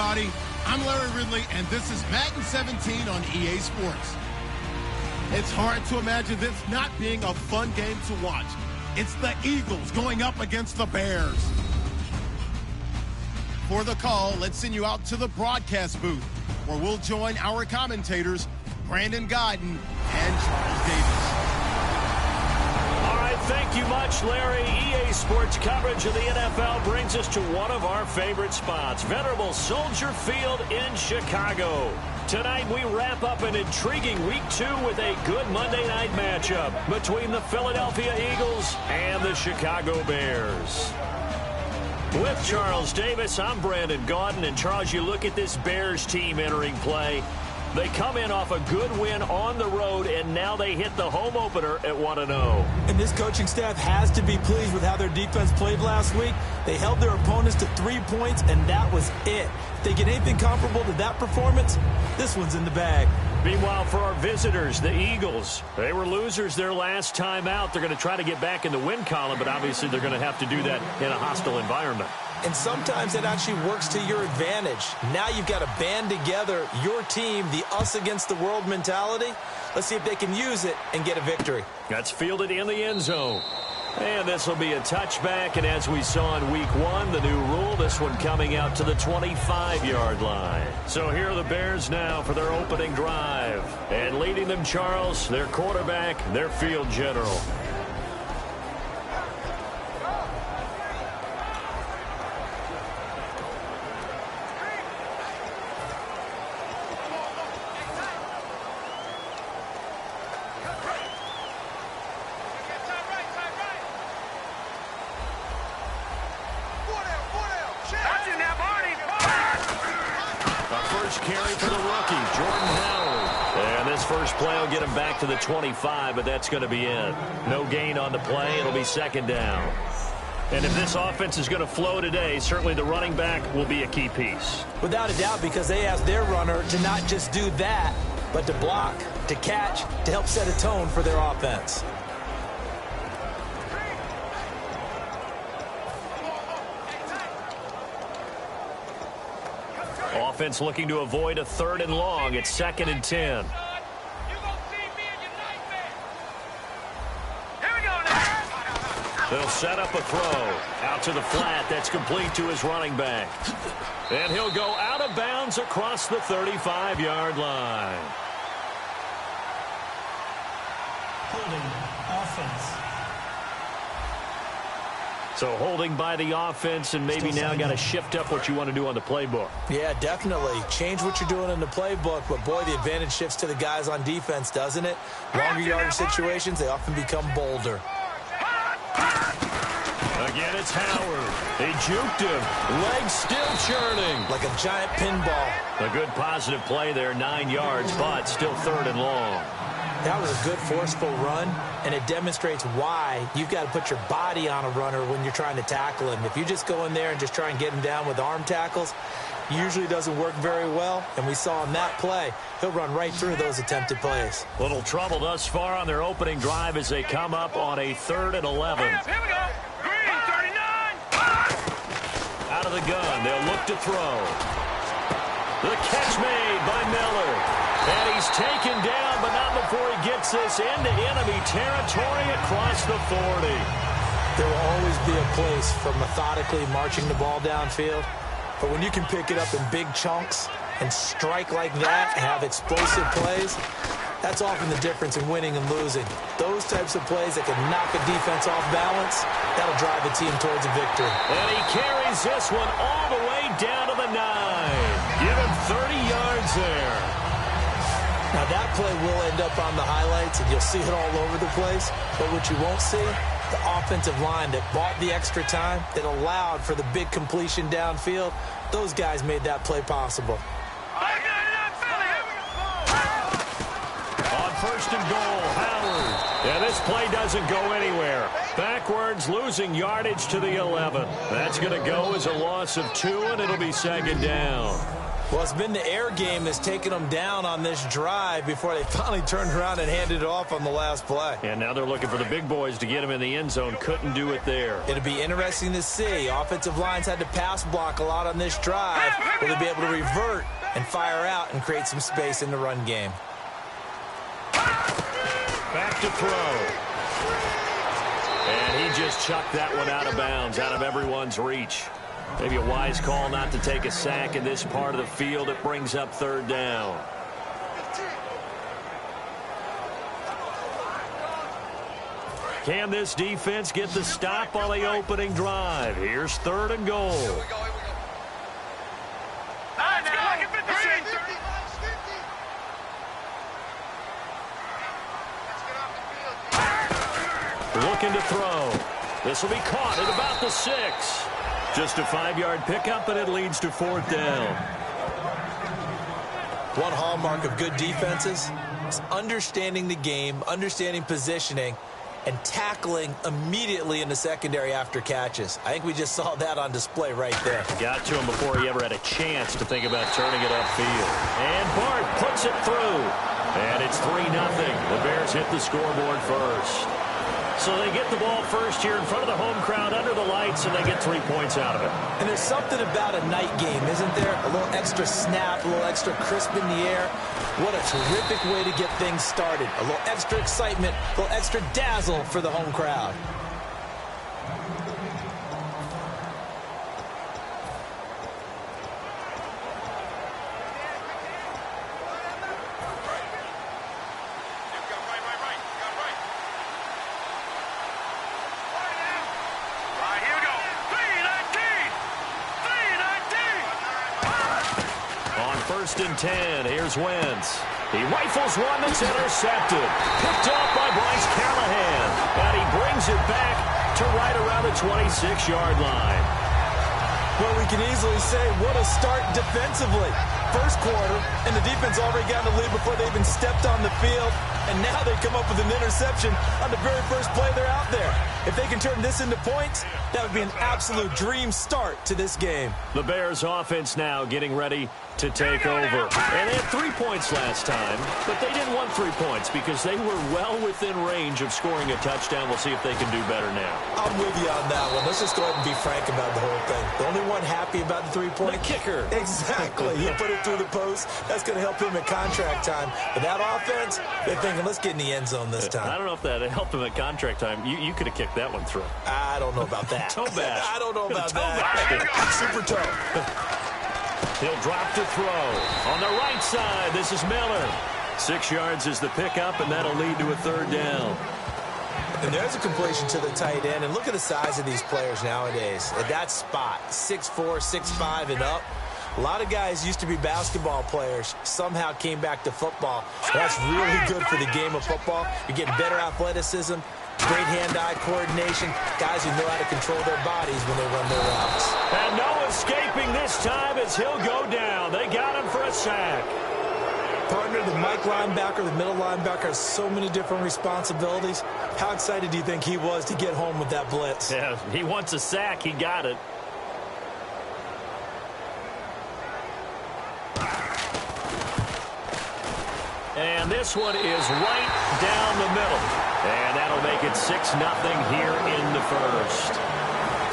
everybody. I'm Larry Ridley, and this is Madden 17 on EA Sports. It's hard to imagine this not being a fun game to watch. It's the Eagles going up against the Bears. For the call, let's send you out to the broadcast booth, where we'll join our commentators, Brandon Godden and Charles Davis. Thank you much, Larry. EA Sports coverage of the NFL brings us to one of our favorite spots, venerable Soldier Field in Chicago. Tonight, we wrap up an intriguing Week 2 with a good Monday night matchup between the Philadelphia Eagles and the Chicago Bears. With Charles Davis, I'm Brandon Gaudin. And, Charles, you look at this Bears team entering play. They come in off a good win on the road, and now they hit the home opener at 1-0. And this coaching staff has to be pleased with how their defense played last week. They held their opponents to 3 points, and that was it. If they get anything comparable to that performance, this one's in the bag. Meanwhile, for our visitors, the Eagles, they were losers their last time out. They're going to try to get back in the win column, but obviously they're going to have to do that in a hostile environment. And sometimes it actually works to your advantage. Now you've got to band together your team, the us against the world mentality. Let's see if they can use it and get a victory. That's fielded in the end zone. And this will be a touchback. And as we saw in Week 1, the new rule, this one coming out to the 25-yard line. So here are the Bears now for their opening drive. And leading them, Charles, their quarterback, their field general. Carry for the rookie, Jordan Howard. And this first play will get him back to the 25, but that's going to be it. No gain on the play. It'll be second down. And if this offense is going to flow today, certainly the running back will be a key piece. Without a doubt, because they asked their runner to not just do that, but to block, to catch, to help set a tone for their offense. Offense looking to avoid a 3rd and long. It's 2nd and 10. They'll set up a throw. Out to the flat. That's complete to his running back. And he'll go out of bounds across the 35-yard line. Holding offense. So holding by the offense, and maybe now got to shift up what you want to do on the playbook. Yeah, definitely. Change what you're doing in the playbook, but boy, the advantage shifts to the guys on defense, doesn't it? Longer yardage situations, they often become bolder. Again, it's Howard. He juked him. Legs still churning. Like a giant pinball. A good positive play there, 9 yards, but still 3rd and long. That was a good forceful run, and it demonstrates why you've got to put your body on a runner when you're trying to tackle him. If you just go in there and just try and get him down with arm tackles, usually doesn't work very well, and we saw in that play, he'll run right through those attempted plays. Little trouble thus far on their opening drive as they come up on a 3rd and 11. Here we go. Green, 39. Out of the gun, they'll look to throw. The catch made by Miller. And he's taken down, but not before he gets this into enemy territory across the 40. There will always be a place for methodically marching the ball downfield. But when you can pick it up in big chunks and strike like that and have explosive plays, that's often the difference in winning and losing. Those types of plays that can knock a defense off balance, that'll drive a team towards a victory. And he carries this one all the way down to the 9. Give him 30 yards there. Now, that play will end up on the highlights, and you'll see it all over the place. But what you won't see, the offensive line that bought the extra time, that allowed for the big completion downfield, those guys made that play possible. On 1st and goal, Howard. And this play doesn't go anywhere. Backwards, losing yardage to the 11. That's going to go as a loss of 2, and it'll be 2nd down. Well, it's been the air game that's taken them down on this drive before they finally turned around and handed it off on the last play. And now they're looking for the big boys to get him in the end zone. Couldn't do it there. It'll be interesting to see. Offensive lines had to pass block a lot on this drive. Will they be able to revert and fire out and create some space in the run game? Back to throw. And he just chucked that one out of bounds, out of everyone's reach. Maybe a wise call not to take a sack in this part of the field. It brings up third down. Can this defense get the stop on the opening drive? Here's third and goal. Looking to throw. This will be caught at about the 6. Just a 5-yard pickup, and it leads to fourth down. One hallmark of good defenses is understanding the game, understanding positioning, and tackling immediately in the secondary after catches. I think we just saw that on display right there. Got to him before he ever had a chance to think about turning it upfield. And Bart puts it through. And it's 3-0. The Bears hit the scoreboard first. So they get the ball first here in front of the home crowd under the lights, and they get 3 points out of it. And there's something about a night game, isn't there? A little extra snap, a little extra crisp in the air. What a terrific way to get things started. A little extra excitement, a little extra dazzle for the home crowd. First and 10. Here's Wentz. He rifles one that's intercepted. Picked up by Bryce Callahan. And he brings it back to right around the 26-yard line. Well, we can easily say what a start defensively. First quarter, and the defense already got in the lead before they even stepped on the field. And now they come up with an interception on the very first play they're out there. If they can turn this into points, that would be an absolute dream start to this game. The Bears offense now getting ready to take over. And they had 3 points last time, but they didn't want 3 points because they were well within range of scoring a touchdown. We'll see if they can do better now. I'm with you on that one. Let's just go ahead and be frank about the whole thing. The only one happy about the 3-point? The kicker. Exactly. He put it through the post. That's going to help him at contract time. But that offense, they're thinking, let's get in the end zone this time. I don't know if that helped him at contract time. You could have kicked that one through. I don't know about that. Toe bash. I don't know about that. Super toe. He'll drop to throw. On the right side, this is Miller. 6 yards is the pickup, and that'll lead to a third down. And there's a completion to the tight end. And look at the size of these players nowadays. At that spot, 6'4", 6'5", and up. A lot of guys used to be basketball players, somehow came back to football. That's really good for the game of football. You're getting better athleticism, great hand-eye coordination, guys who know how to control their bodies when they run their routes. And no escaping this time as he'll go down. They got him for a sack. Partner, the Mike linebacker, the middle linebacker, has so many different responsibilities. How excited do you think he was to get home with that blitz? Yeah, he wants a sack. He got it. And this one is right down the middle. And that'll make it 6-0 here in the first.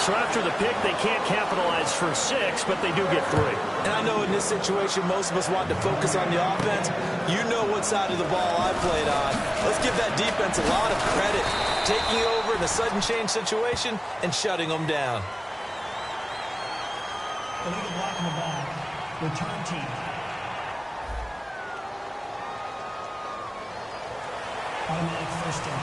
So after the pick, they can't capitalize for 6, but they do get 3. And I know in this situation, most of us want to focus on the offense. You know what side of the ball I played on. Let's give that defense a lot of credit. Taking over in a sudden change situation and shutting them down. Illegal blocking the ball. Return team. Automatic first down.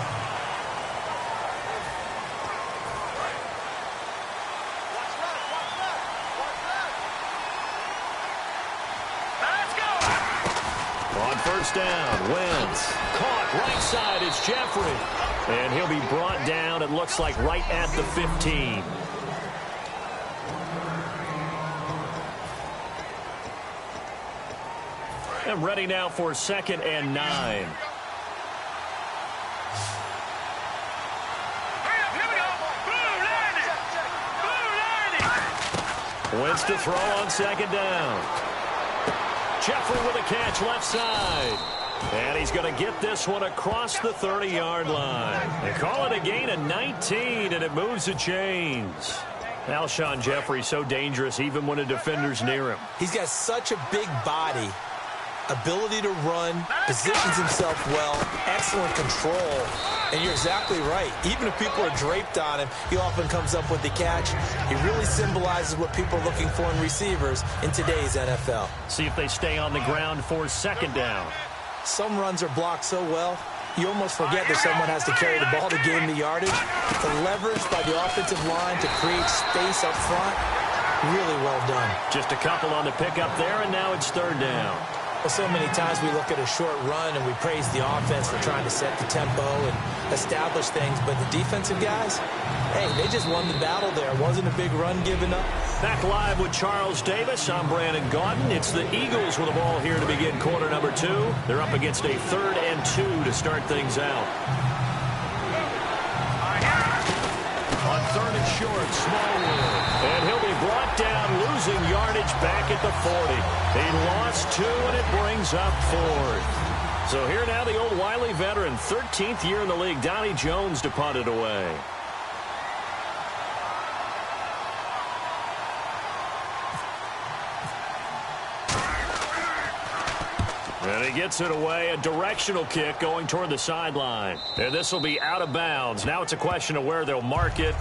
On first down, Wentz. Caught right side is Jeffrey. And he'll be brought down, it looks like, right at the 15. And ready now for 2nd and 9. Wentz to throw on 2nd down. Jeffrey with a catch left side. And he's going to get this one across the 30-yard line. They call it a gain of 19, and it moves the chains. Alshon Jeffrey so dangerous even when a defender's near him. He's got such a big body, ability to run, positions himself well, excellent control. And you're exactly right. Even if people are draped on him, he often comes up with the catch. He really symbolizes what people are looking for in receivers in today's NFL. See if they stay on the ground for second down. Some runs are blocked so well, you almost forget that someone has to carry the ball to gain the yardage. The leverage by the offensive line to create space up front, really well done. Just a couple on the pickup there, and now it's third down. Well, so many times we look at a short run and we praise the offense for trying to set the tempo and establish things, but the defensive guys, hey, they just won the battle there. It wasn't a big run given up. Back live with Charles Davis. I'm Brandon Gaudin. It's the Eagles with the ball here to begin quarter number 2. They're up against a 3rd and 2 to start things out. On 3rd and short, Smallwood. And he'll be brought down, losing yardage back at the 40. He lost 2, and it brings up 4th. So here now the old Wiley veteran, 13th year in the league, Donnie Jones, to punt it away. And he gets it away, a directional kick going toward the sideline. And this will be out of bounds. Now it's a question of where they'll mark it.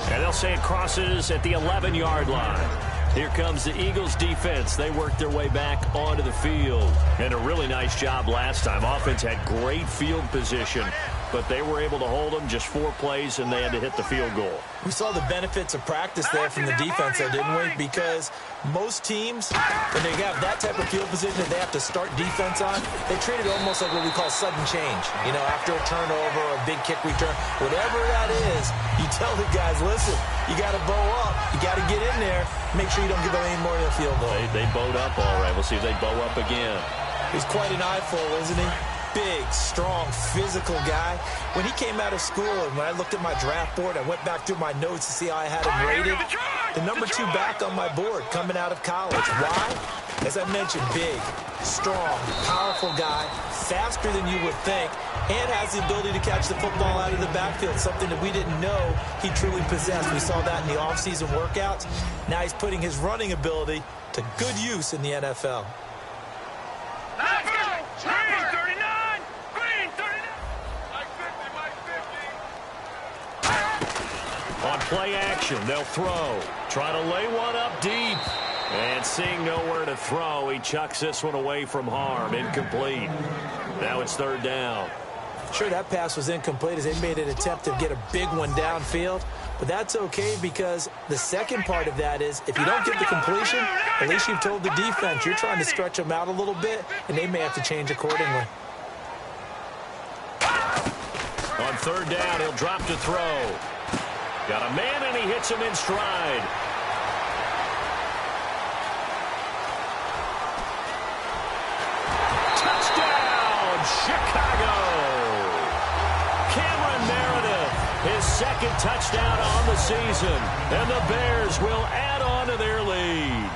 And they'll say it crosses at the 11-yard line. Here comes the Eagles defense. They worked their way back onto the field. And a really nice job last time. Offense had great field position, but they were able to hold them just 4 plays, and they had to hit the field goal. We saw the benefits of practice there from the defense, though, didn't we? Because most teams, when they have that type of field position that they have to start defense on, they treat it almost like what we call sudden change. You know, after a turnover or a big kick return, whatever that is, you tell the guys, listen, you got to bow up. You got to get in there. Make sure you don't give them any more than a field goal. They bowed up all right. We'll see if they bow up again. He's quite an eyeful, isn't he? Big, strong, physical guy. When he came out of school and when I looked at my draft board, I went back through my notes to see how I had him rated. The number 2 back on my board coming out of college. Why? As I mentioned, big, strong, powerful guy, faster than you would think, and has the ability to catch the football out of the backfield, something that we didn't know he truly possessed. We saw that in the offseason workouts. Now he's putting his running ability to good use in the NFL. Let's go! Green 39! Green 39! Like 50, like 50. On play action, they'll throw. Try to lay one up deep. And seeing nowhere to throw, he chucks this one away from harm. Incomplete. Now it's 3rd down. Sure, that pass was incomplete as they made an attempt to get a big one downfield. But that's okay because the second part of that is if you don't get the completion, at least you've told the defense you're trying to stretch them out a little bit, and they may have to change accordingly. On 3rd down, he'll drop to throw. Got a man, and he hits him in stride. Touchdown, Chicago! Cameron Meredith, his 2nd touchdown on the season, and the Bears will add on to their lead.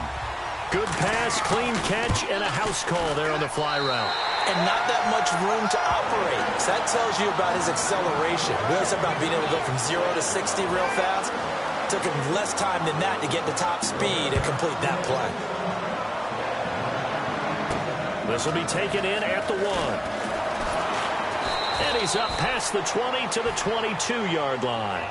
Good pass, clean catch, and a house call there on the fly route. And not that much room to operate. So that tells you about his acceleration. We always talk about being able to go from 0 to 60 real fast. It took him less time than that to get to top speed and complete that play. This will be taken in at the 1. And he's up past the 20 to the 22-yard line.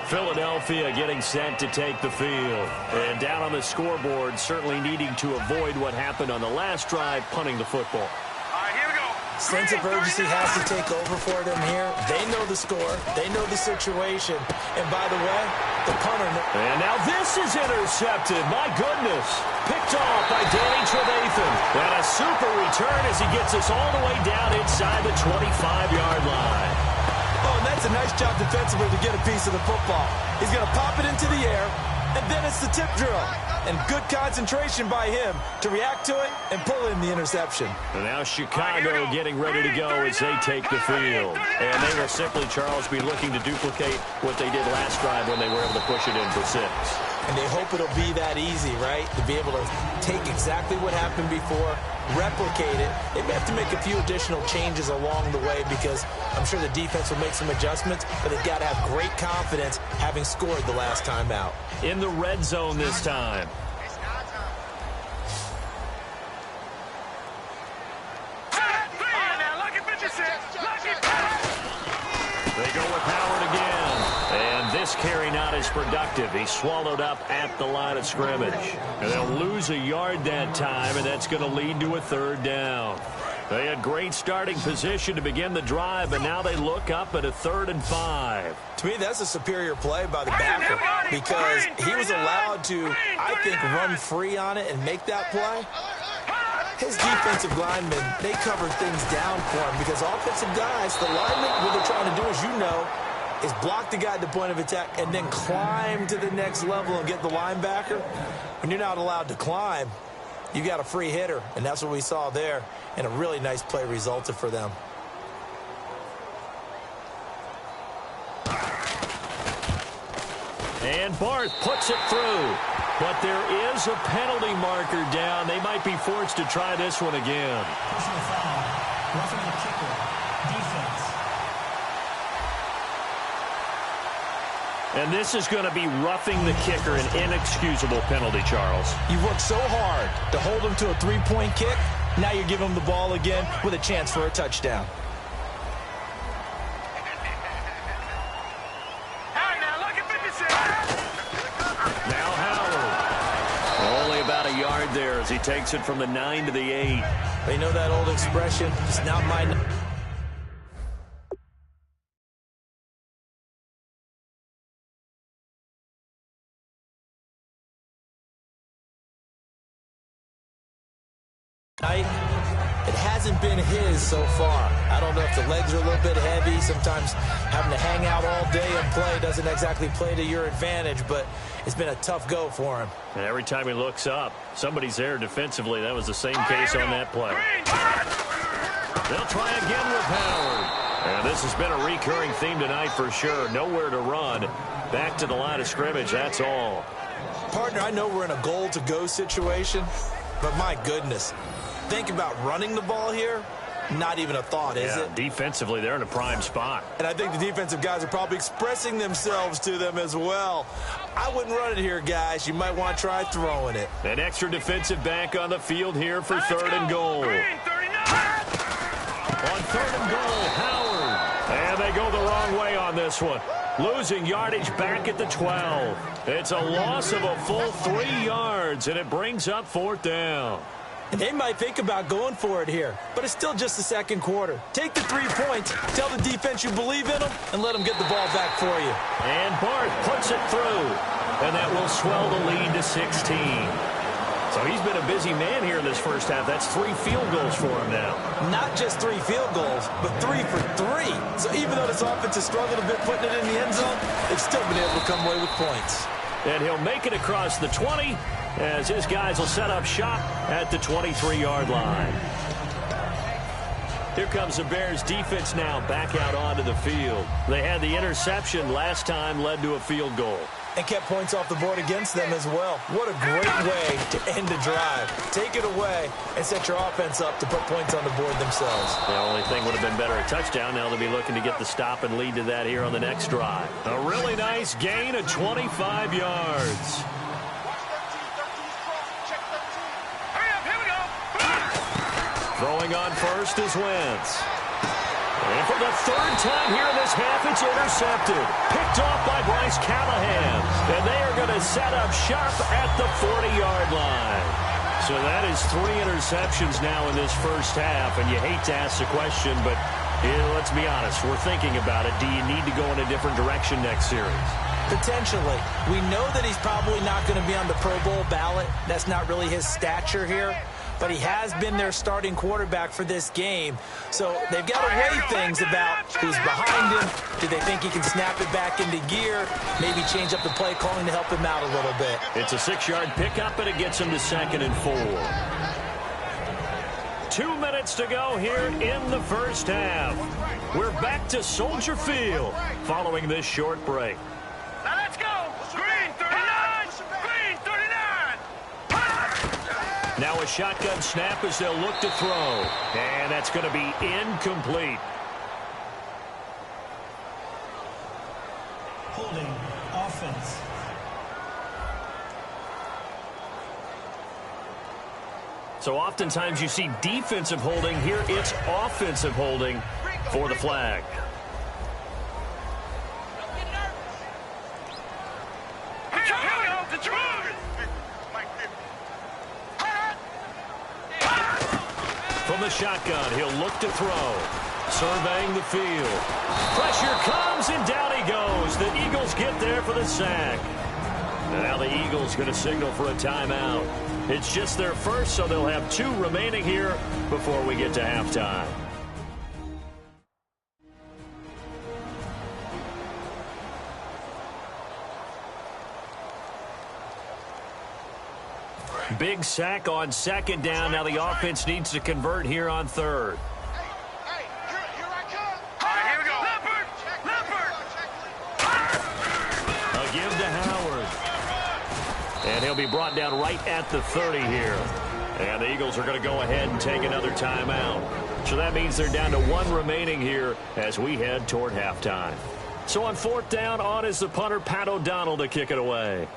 Philadelphia getting set to take the field. And down on the scoreboard, certainly needing to avoid what happened on the last drive, punting the football. All right, here we go. Sense of urgency has to take over for them here. They know the score. They know the situation. And by the way, the punter... And now this is intercepted. My goodness. Picked off by Danny Trevathan. And a super return as he gets us all the way down inside the 25-yard line. Oh, and that's a nice job defensively to get a piece of the football. He's going to pop it into the air, and then it's the tip drill. and good concentration by him to react to it and pull in the interception. And now Chicago getting ready to go as they take the field. And they will simply, Charles, be looking to duplicate what they did last drive when they were able to push it in for 6. And they hope it'll be that easy, right? To be able to take exactly what happened before, replicate it. They may have to make a few additional changes along the way because I'm sure the defense will make some adjustments, but they've got to have great confidence having scored the last time out. In the red zone this time. They go with Howard again. And this carry not as productive. He swallowed up at the line of scrimmage. And they'll lose a yard that time, and that's going to lead to a 3rd down. They had great starting position to begin the drive, but now they look up at a 3rd and 5. To me, that's a superior play by the backer because he was allowed to, I think, run free on it and make that play. His defensive linemen, they covered things down for him because offensive guys, the linemen, what they're trying to do, as you know, is block the guy at the point of attack and then climb to the next level and get the linebacker. When you're not allowed to climb, you got a free hitter, and that's what we saw there, and a really nice play resulted for them. And Barth puts it through. But there is a penalty marker down. They might be forced to try this one again. Personal foul. Roughing the kicker. Defense. And this is going to be roughing the kicker, an inexcusable penalty, Charles. You've worked so hard to hold him to a 3-point kick. Now you give him the ball again with a chance for a touchdown. There as he takes it from the 9 to the 8. They know that old expression, it's not my night. It hasn't been his so far. I don't know if the legs are a little bit heavy. Sometimes having to hang out all day and play doesn't exactly play to your advantage, but it's been a tough go for him. And every time he looks up, somebody's there defensively. That was the same case on that play. They'll try again with Howard. And this has been a recurring theme tonight for sure. Nowhere to run. Back to the line of scrimmage, that's all. Partner, I know we're in a goal-to-go situation, but my goodness. Think about running the ball here. Not even a thought, is it? Defensively, they're in a prime spot. And I think the defensive guys are probably expressing themselves to them as well. I wouldn't run it here, guys. You might want to try throwing it. An extra defensive back on the field here for 3rd and goal. On 3rd and goal, Howard. And they go the wrong way on this one. Losing yardage back at the 12. It's a loss of a full 3 yards, and it brings up 4th down. And they might think about going for it here, but it's still just the 2nd quarter. Take the 3 points, tell the defense you believe in them, and let them get the ball back for you. And Barth puts it through, and that will swell the lead to 16. So he's been a busy man here in this first half. That's 3 field goals for him now. Not just 3 field goals, but 3 for 3. So even though this offense has struggled a bit putting it in the end zone, they've still been able to come away with points. And he'll make it across the 20 as his guys will set up shop at the 23-yard line. Here comes the Bears defense now back out onto the field. They had the interception last time, led to a field goal. And kept points off the board against them as well. What a great way to end a drive. Take it away and set your offense up to put points on the board themselves. The only thing would have been better, a touchdown. Now they'll be looking to get the stop and lead to that here on the next drive. A really nice gain of 25 yards. Throwing on first is Wentz. And for the 3rd time here in this half, it's intercepted. Picked off by Bryce Callahan. And they are going to set up shop at the 40-yard line. So that is 3 interceptions now in this first half. And you hate to ask the question, but let's be honest. We're thinking about it. Do you need to go in a different direction next series? Potentially. We know that he's probably not going to be on the Pro Bowl ballot. That's not really his stature here. but he has been their starting quarterback for this game. So they've got to weigh things about who's behind him. Do they think he can snap it back into gear? Maybe change up the play calling to help him out a little bit. It's a 6-yard pickup, and it gets him to 2nd and 4. 2 minutes to go here in the first half. We're back to Soldier Field following this short break. Now let's go. Green 39. Green 39. Now a shotgun snap as they'll look to throw. And that's going to be incomplete. Holding offense. So oftentimes you see defensive holding. Here it's offensive holding for the flag. From the shotgun, he'll look to throw. Surveying the field. Pressure comes, and down he goes. The Eagles get there for the sack. Now the Eagles going to signal for a timeout. It's just their first, so they'll have 2 remaining here before we get to halftime. Big sack on 2nd down. Now the offense needs to convert here on 3rd. Hey, here I come. All right, here we go. Leopard. A give to Howard. And he'll be brought down right at the 30 here. And the Eagles are going to go ahead and take another timeout. So that means they're down to 1 remaining here as we head toward halftime. So on 4th down, on is the punter, Pat O'Donnell, to kick it away.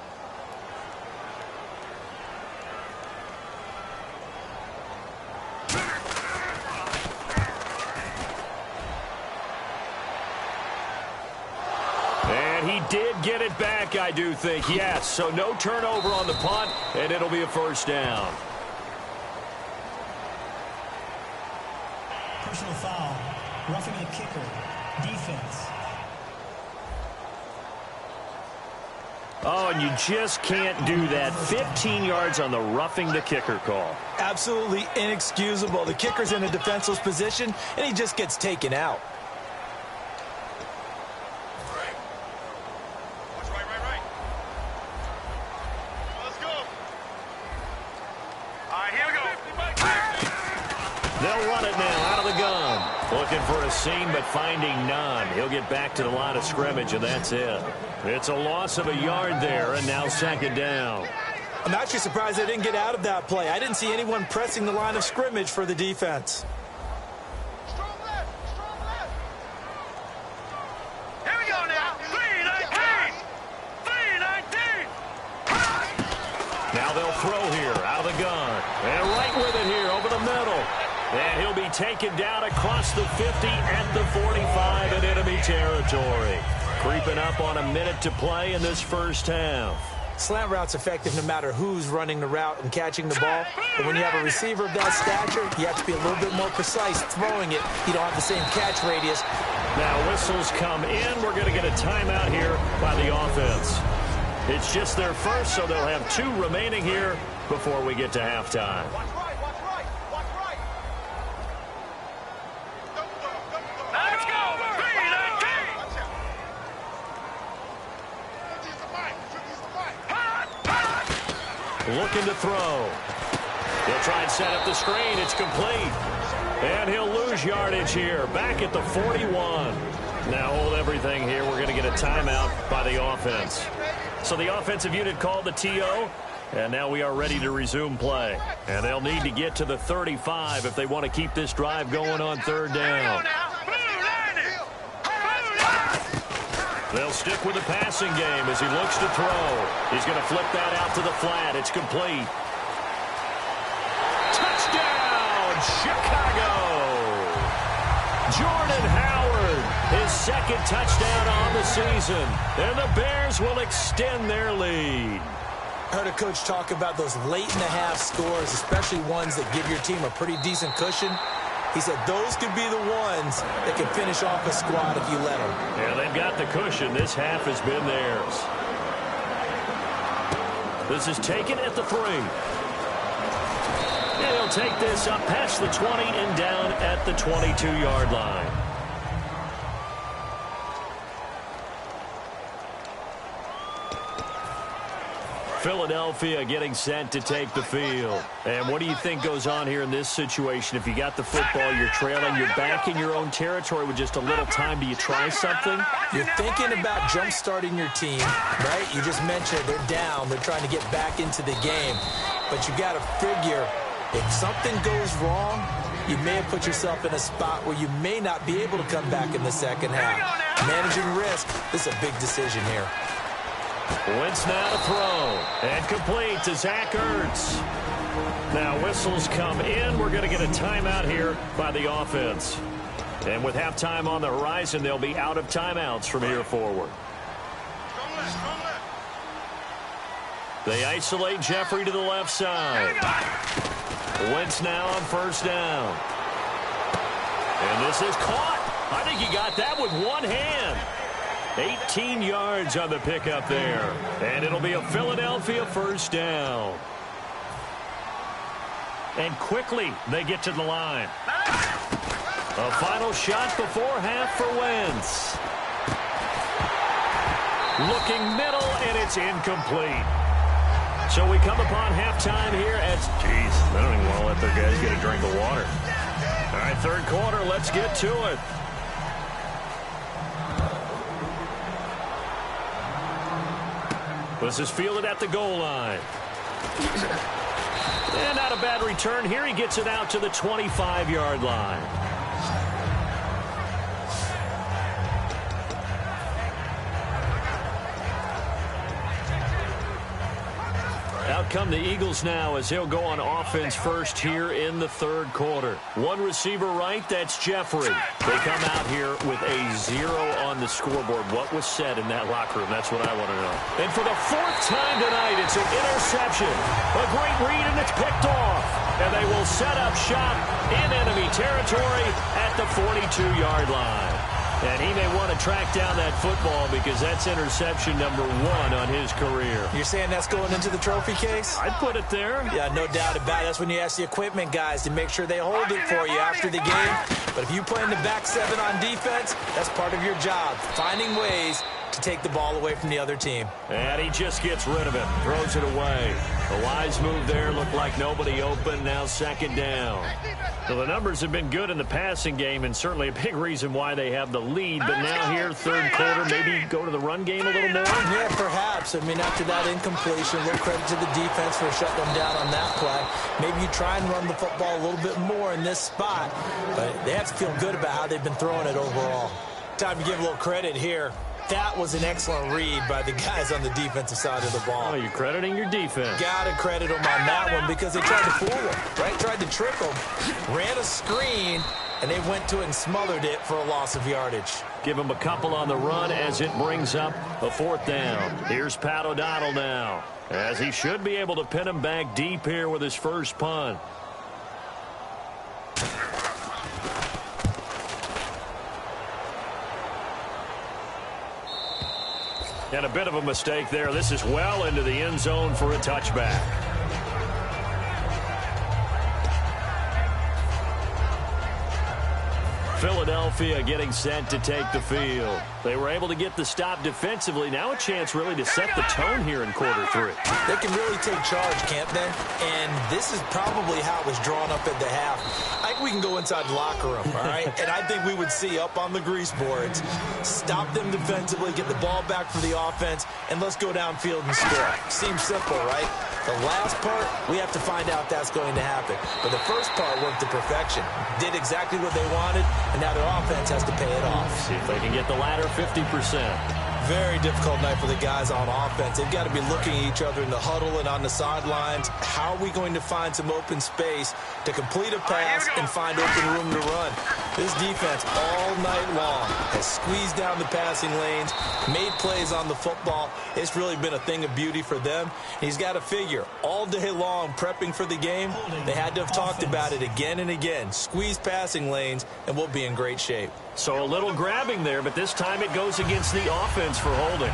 He did get it back, I do think. Yes, so no turnover on the punt, and it'll be a 1st down. Personal foul. Roughing the kicker. Defense. Oh, and you just can't do that. 15 yards on the roughing the kicker call. Absolutely inexcusable. The kicker's in a defenseless position, and he just gets taken out. Looking for a seam, but finding none. He'll get back to the line of scrimmage, and that's it. It's a loss of a yard there, and now 2nd down. I'm actually surprised they didn't get out of that play. I didn't see anyone pressing the line of scrimmage for the defense. Strong left. Here we go now. 3-19. 3-19. Now they'll throw here out of the gun. And right with it here over the middle. And he'll be taken down across the 50 at the 45 in enemy territory. Creeping up on a minute to play in this first half. Slant route's effective no matter who's running the route and catching the ball. But when you have a receiver of that stature, you have to be a little bit more precise throwing it. You don't have the same catch radius. Now whistles come in. We're going to get a timeout here by the offense. It's just their first, so they'll have 2 remaining here before we get to halftime. Looking to throw. He'll try and set up the screen. It's complete. And he'll lose yardage here. Back at the 41. Now hold everything here. We're going to get a timeout by the offense. So the offensive unit called the TO. And now we are ready to resume play. And they'll need to get to the 35 if they want to keep this drive going on 3rd down. They'll stick with the passing game as he looks to throw. He's going to flip that out to the flat. It's complete. Touchdown, Chicago! Jordan Howard, his 2nd touchdown on the season. And the Bears will extend their lead. I heard a coach talk about those late-in-the-half scores, especially ones that give your team a pretty decent cushion. He said those could be the ones that can finish off a squad if you let them. Yeah, they've got the cushion. This half has been theirs. This is taken at the 3. And he'll take this up past the 20 and down at the 22-yard line. Philadelphia getting set to take the field. And what do you think goes on here in this situation? If you got the football, you're trailing, you're back in your own territory with just a little time. Do you try something? You're thinking about jump-starting your team, right? You just mentioned they're down. They're trying to get back into the game. But you got to figure, if something goes wrong, you may have put yourself in a spot where you may not be able to come back in the second half. Managing risk, this is a big decision here. Wentz now to throw. And complete to Zach Ertz. Now whistles come in. We're going to get a timeout here by the offense. And with halftime on the horizon, they'll be out of timeouts from here forward. They isolate Jeffrey to the left side. Wentz now on first down. And this is caught. I think he got that with one hand. 18 yards on the pickup there. And it'll be a Philadelphia first down. And quickly they get to the line. A final shot before half for Wentz. Looking middle, and it's incomplete. So we come upon halftime here as, geez, I don't even want to let their guys get a drink of water. All right, third quarter, let's get to it. This is fielded at the goal line. And not a bad return here. He gets it out to the 25-yard line. Out come the Eagles now as he'll go on offense first here in the third quarter. One receiver right, that's Jeffrey. They come out here with a 0 on the scoreboard. What was said in that locker room? That's what I want to know. And for the fourth time tonight, it's an interception. A great read, and it's picked off. And they will set up shop in enemy territory at the 42-yard line. And he may want to track down that football because that's interception number 1 on his career. You're saying that's going into the trophy case? I'd put it there. Yeah, no doubt about it. That's when you ask the equipment guys to make sure they hold it for you after the game. But if you play in the back 7 on defense, that's part of your job, finding ways to take the ball away from the other team. And he just gets rid of it, throws it away. A wise move there, looked like nobody open, now second down. So the numbers have been good in the passing game and certainly a big reason why they have the lead. But now here, third quarter, maybe go to the run game a little more? Yeah, perhaps. I mean, after that incompletion, a little credit to the defense for shutting them down on that play. Maybe you try and run the football a little bit more in this spot. But they have to feel good about how they've been throwing it overall. Time to give a little credit here. That was an excellent read by the guys on the defensive side of the ball. Oh, you're crediting your defense. Got to credit them on that one because they tried to fool them, right? Tried to trick them, ran a screen, and they went to it and smothered it for a loss of yardage. Give him a couple on the run as it brings up a fourth down. Here's Pat O'Donnell now, as he should be able to pin him back deep here with his first punt. And a bit of a mistake there. This is well into the end zone for a touchback. Philadelphia getting set to take the field. They were able to get the stop defensively. Now a chance really to set the tone here in quarter 3. They can really take charge, can't they? And this is probably how it was drawn up at the half. I think we can go inside the locker room, all right? And I think we would see up on the grease boards, stop them defensively, get the ball back for the offense, and let's go downfield and score. Seems simple, right? The last part, we have to find out if that's going to happen. But the first part worked to perfection. Did exactly what they wanted, and now their offense has to pay it off. See if they can get the latter 50%. Very difficult night for the guys on offense. They've got to be looking at each other in the huddle and on the sidelines. How are we going to find some open space to complete a pass and find open room to run? This defense all night long has squeezed down the passing lanes, made plays on the football. It's really been a thing of beauty for them. He's got to figure all day long prepping for the game. They had to have talked about it again and again. Squeeze passing lanes, and we'll be in great shape. So a little grabbing there, but this time it goes against the offense for holding.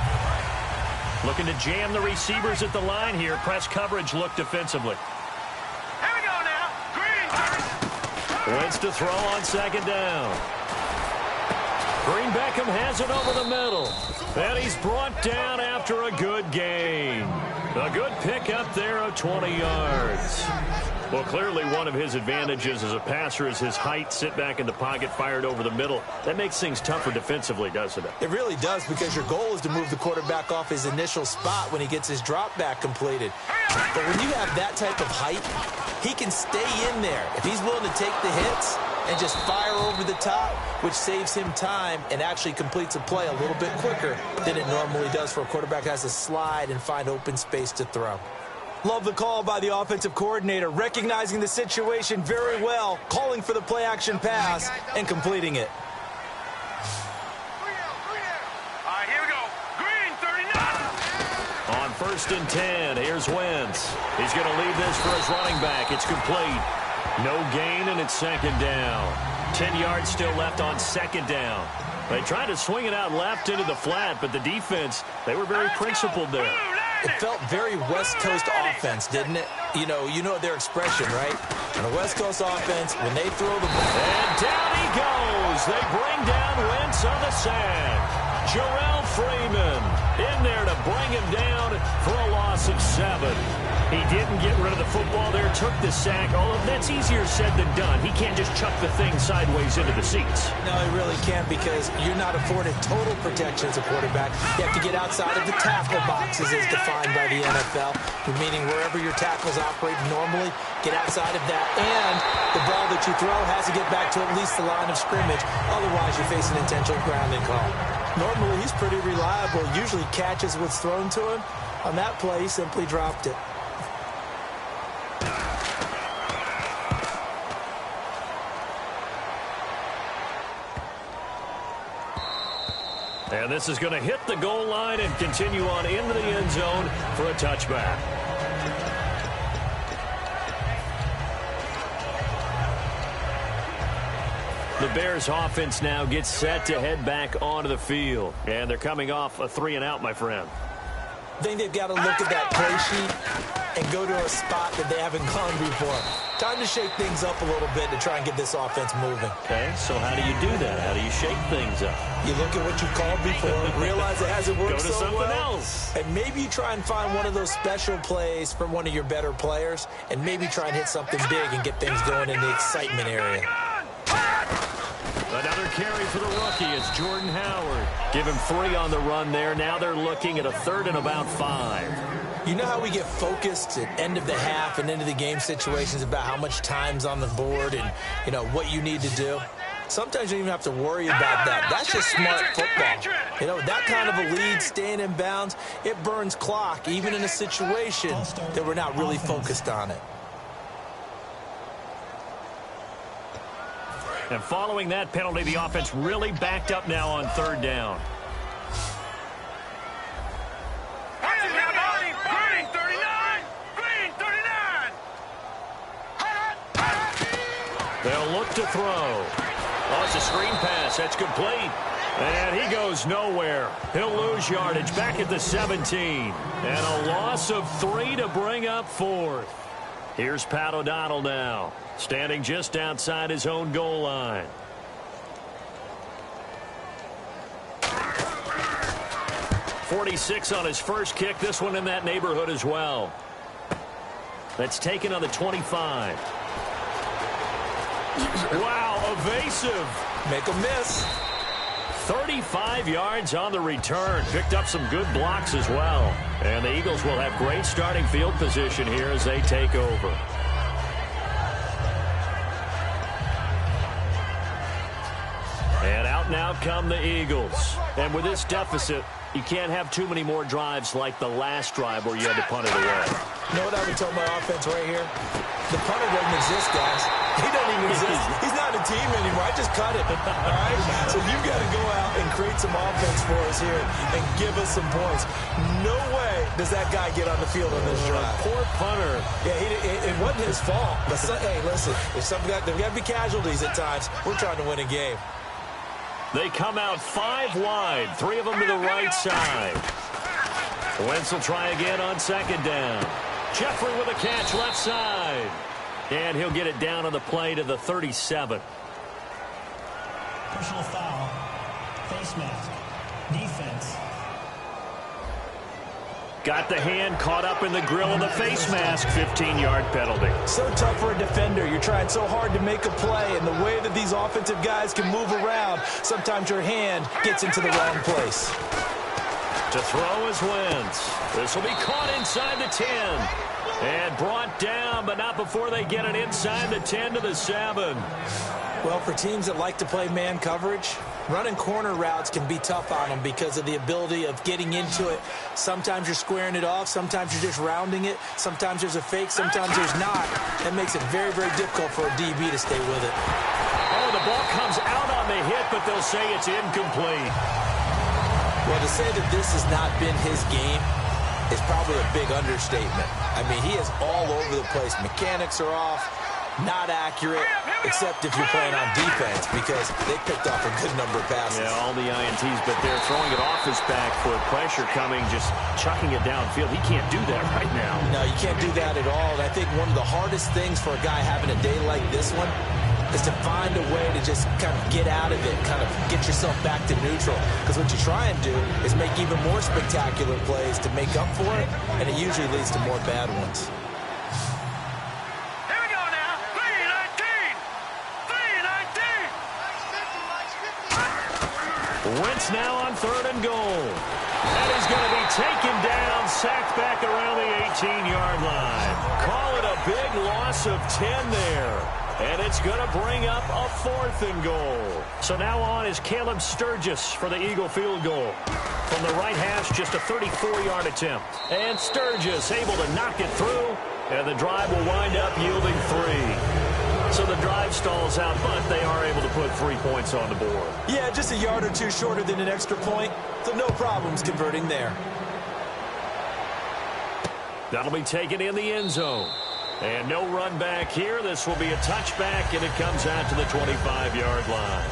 Looking to jam the receivers at the line here. Press coverage look defensively. Here we go now. Green. Wentz to throw on second down. Green Beckham has it over the middle. And he's brought down after a good gain. A good pickup there of 20 yards. Well, clearly one of his advantages as a passer is his height. Sit back in the pocket, fired over the middle. That makes things tougher defensively, doesn't it? It really does, because your goal is to move the quarterback off his initial spot when he gets his drop back completed. But when you have that type of height, he can stay in there. If he's willing to take the hits and just fire over the top, which saves him time and actually completes a play a little bit quicker than it normally does for a quarterback who has to slide and find open space to throw. Love the call by the offensive coordinator, recognizing the situation very well, calling for the play-action pass and completing it. All right, here we go. Green, 39. On 1st and 10, here's Wentz. He's going to leave this for his running back. It's complete. No gain, and it's second down. 10 yards still left on second down. They tried to swing it out left into the flat, but the defense, they were very principled there. It felt very West Coast offense, didn't it? You know their expression, right? On a West Coast offense, when they throw the ball. And down he goes. They bring down Wentz on the sack. Jarrell Freeman in there to bring him down for a loss of 7. He didn't get rid of the football there, took the sack. Although that's easier said than done. He can't just chuck the thing sideways into the seats. No, he really can't, because you're not afforded total protection as a quarterback. You have to get outside of the tackle boxes as defined by the NFL, meaning wherever your tackles operate normally, get outside of that. And the ball that you throw has to get back to at least the line of scrimmage. Otherwise, you face an intentional grounding call. Normally, he's pretty reliable. Usually catches what's thrown to him. On that play, he simply dropped it. And this is going to hit the goal line and continue on into the end zone for a touchback. The Bears offense now gets set to head back onto the field. And they're coming off a 3-and-out, my friend. I think they've got to look at that play sheet and go to a spot that they haven't gone before. Time to shake things up a little bit to try and get this offense moving. Okay, so how do you do that? How do you shake things up? You look at what you called before, realize it hasn't worked Go to so something well, else. and maybe you try and find one of those special plays from one of your better players, and maybe try and hit something big and get things going in the excitement area. Another carry for the rookie. It's Jordan Howard. Give him 3 on the run there. Now they're looking at a 3rd and about 5. You know how we get focused at end of the half and into the game situations about how much time's on the board and, what you need to do? Sometimes you don't even have to worry about that. That's just smart football. That kind of a lead, staying in bounds, it burns clock, even in a situation that we're not really focused on it. And following that penalty, the offense really backed up now on 3rd down. Green, 39. Green, 39. They'll look to throw. Oh, it's a screen pass. That's complete. And he goes nowhere. He'll lose yardage back at the 17. And a loss of 3 to bring up 4th. Here's Pat O'Donnell now, standing just outside his own goal line. .46 on his first kick. This one in that neighborhood as well. That's taken on the 25. Wow, evasive. Make a miss. 35 yards on the return. Picked up some good blocks as well. And the Eagles will have great starting field position here as they take over. And out now come the Eagles. And with this deficit, you can't have too many more drives like the last drive where you had to punt it away. You know what I would tell my offense right here? The punter doesn't exist, guys. He doesn't even exist. He's not a team anymore. I just cut it. All right? So you've got to go out and create some offense for us here and give us some points. No way does that guy get on the field on this drive. Poor punter. Yeah, it wasn't his fault. But hey, listen, there's got to be casualties at times. We're trying to win a game. They come out 5 wide, 3 of them to the right side. Wentz will try again on 2nd down. Jeffrey with a catch left side. And he'll get it down on the play to the 37. Personal foul. Face mask. Defense. Got the hand caught up in the grill of the face mask. 15-yard penalty. So tough for a defender. You're trying so hard to make a play, and the way that these offensive guys can move around, sometimes your hand gets into the wrong place. To throw is Wentz. This will be caught inside the 10. And brought down, but not before they get it inside the 10 to the 7. Well, for teams that like to play man coverage, running corner routes can be tough on them because of the ability of getting into it. Sometimes you're squaring it off. Sometimes you're just rounding it. Sometimes there's a fake. Sometimes there's not. That makes it very, very difficult for a DB to stay with it. Oh, the ball comes out on the hit, but they'll say it's incomplete. Well, to say that this has not been his game is probably a big understatement. I mean, he is all over the place. Mechanics are off, not accurate, except if you're playing on defense, because they picked off a good number of passes. Yeah, all the INTs, but they're throwing it off his back for pressure coming, just chucking it downfield. He can't do that right now. No, you can't do that at all. And I think one of the hardest things for a guy having a day like this one is to find a way to just kind of get out of it, kind of get yourself back to neutral. Because what you try and do is make even more spectacular plays to make up for it, and it usually leads to more bad ones. Here we go now. 3-19. Wentz now on 3rd and goal. And he's going to be taken down, sacked back around the 18-yard line. Call it a big loss of 10 there. And it's going to bring up a 4th and goal. So now on is Caleb Sturgis for the Eagle field goal. From the right hash, just a 34-yard attempt. And Sturgis able to knock it through. And the drive will wind up yielding 3. So the drive stalls out, but they are able to put 3 points on the board. Yeah, just a yard or two shorter than an extra point. So no problems converting there. That'll be taken in the end zone. And no run back here. This will be a touchback, and it comes out to the 25-yard line.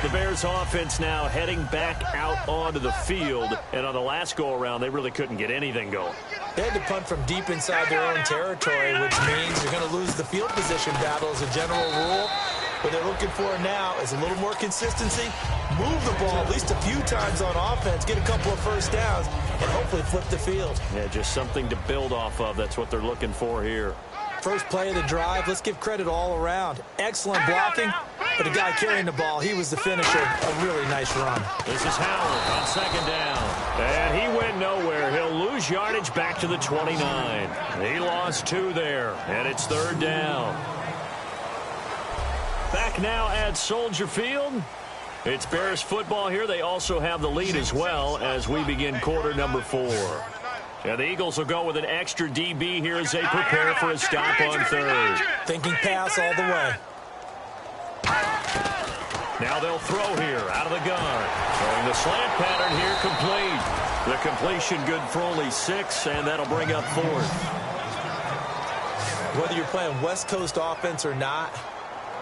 The Bears offense now heading back out onto the field. And on the last go-around, they really couldn't get anything going. They had to punt from deep inside their own territory, which means you're going to lose the field position battle as a general rule. What they're looking for now is a little more consistency, move the ball at least a few times on offense, get a couple of first downs, and hopefully flip the field. Yeah, just something to build off of. That's what they're looking for here. First play of the drive, let's give credit all around. Excellent blocking, but the guy carrying the ball, he was the finisher. A really nice run. This is Howard on 2nd down. And he went nowhere. He'll lose yardage back to the 29. He lost 2 there, and it's 3rd down. Back now at Soldier Field. It's Bears football here. They also have the lead as well as we begin quarter number 4. And the Eagles will go with an extra DB here as they prepare for a stop on 3rd. Thinking pass all the way. Now they'll throw here out of the gun. Throwing the slant pattern here complete. The completion good for only 6, and that'll bring up 4th. Whether you're playing West Coast offense or not,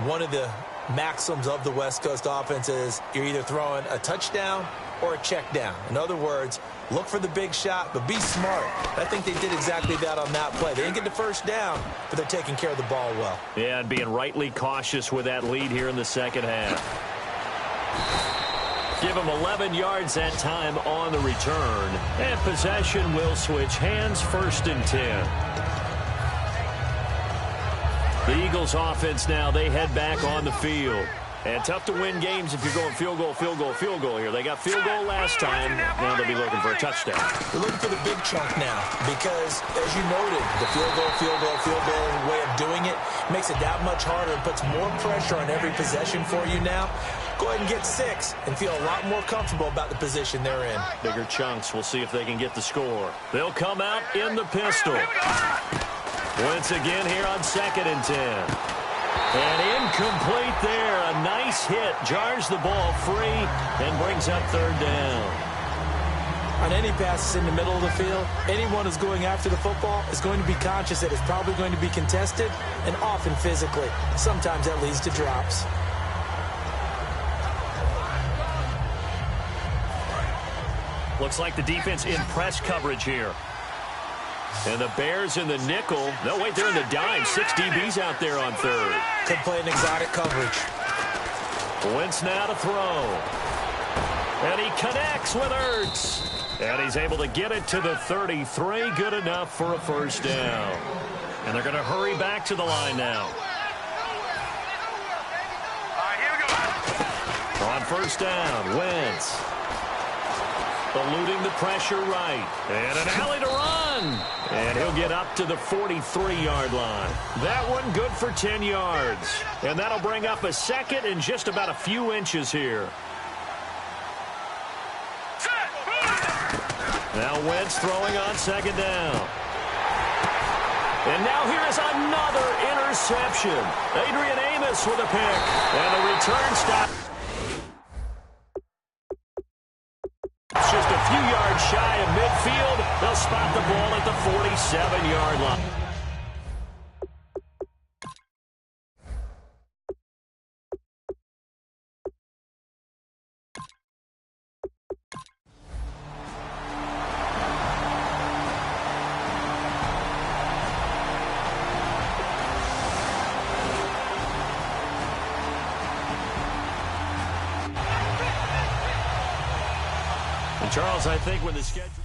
one of the maxims of the West Coast offense is you're either throwing a touchdown or a check down. In other words, look for the big shot, but be smart. I think they did exactly that on that play. They didn't get the first down, but they're taking care of the ball well. Yeah, and being rightly cautious with that lead here in the second half. Give them 11 yards that time on the return. And possession will switch hands, 1st and 10. The Eagles offense now, they head back on the field. And tough to win games if you're going field goal, field goal, field goal here. They got field goal last time. Now they'll be looking for a touchdown. They're looking for the big chunk now because, as you noted, the field goal, field goal, field goal way of doing it makes it that much harder and puts more pressure on every possession for you now. Go ahead and get 6 and feel a lot more comfortable about the position they're in. Bigger chunks. We'll see if they can get the score. They'll come out in the pistol. Once again here on 2nd and 10. And incomplete there. A nice hit. Jars the ball free and brings up 3rd down. On any passes in the middle of the field, anyone who's going after the football is going to be conscious that it's probably going to be contested and often physically. Sometimes that leads to drops. Looks like the defense in press coverage here. And the Bears in the nickel. No, wait, they're in the dime. 6 DBs out there on third. Could play an exotic coverage. Wentz now to throw. And he connects with Ertz. And he's able to get it to the 33. Good enough for a first down. And they're going to hurry back to the line now. On first down, Wentz. Eluding the pressure right. And an alley to run. And he'll get up to the 43-yard line. That one good for 10 yards. And that'll bring up a second and just about a few inches here. Now Wentz throwing on second down. And now here is another interception. Adrian Amos with a pick. And the return stop. It's just a few yards shy of midfield. They'll spot the ball at the 47-yard line. Charles, I think when the schedule...